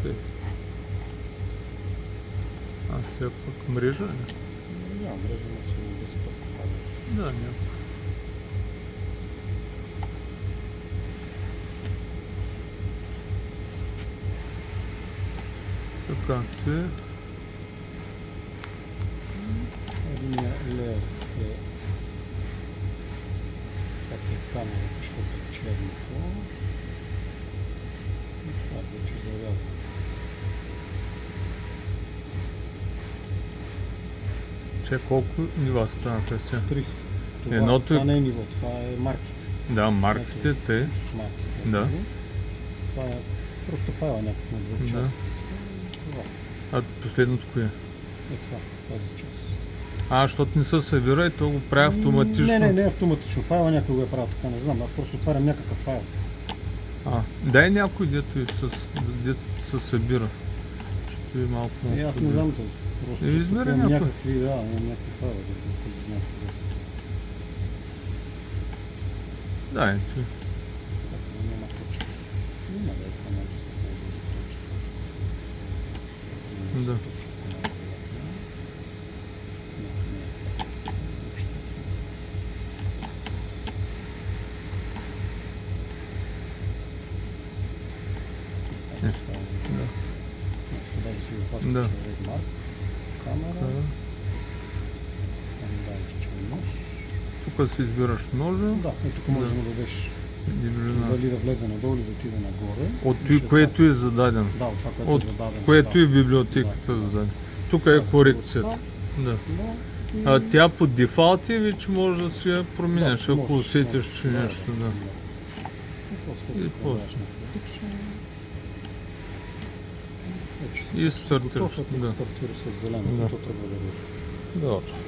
Тъй. А сега пък мрежа ли? Да, мрежа на си безпътно. Да, някакво. Така, ти. Единия лев е как е камерата, защото е черното. И това вече зарязва. Че колко нива станаха сега? 30. Едното Това е- не е ниво, това е маркет. Да, марките, те. Маркет. Да. Това е просто файла някакъв на две Да. части. Това А последното кое? е това, тази част. Защото не се събира и то го прави автоматично. Не автоматично. Файла някой го е правил така, не знам. Аз просто отварям някакъв файл. Дай някой, дето се събира. Ще е малко. Аз не знам това. Просто Измери имам някой. някакви, да, имам някакви файла, да знам къде са. Дай, ти. Няма точка. Има да е това може да се ползва за точка. Да. Да си го хващаш Да. Redmark, камера, Да. дайче нож. Тук си избираш ножа. Да, и тук можеш Да. да дадеш Дебелина. дали да влезе надолу или да отиде нагоре. От той, което е зададен. Да, от това, което От е зададено. което да. и библиотеката Да. зададен. Тук е корекцията. Да. Да. А тя по дефалт е вече може да си я променяш, Да, ако можеш, усетиш, че да, нещо, да. И после И да после. направиш на prediction. Вече си И готов, стартираш, а тук да. стартира с зелено, Да. то тръгва да върви. Добре.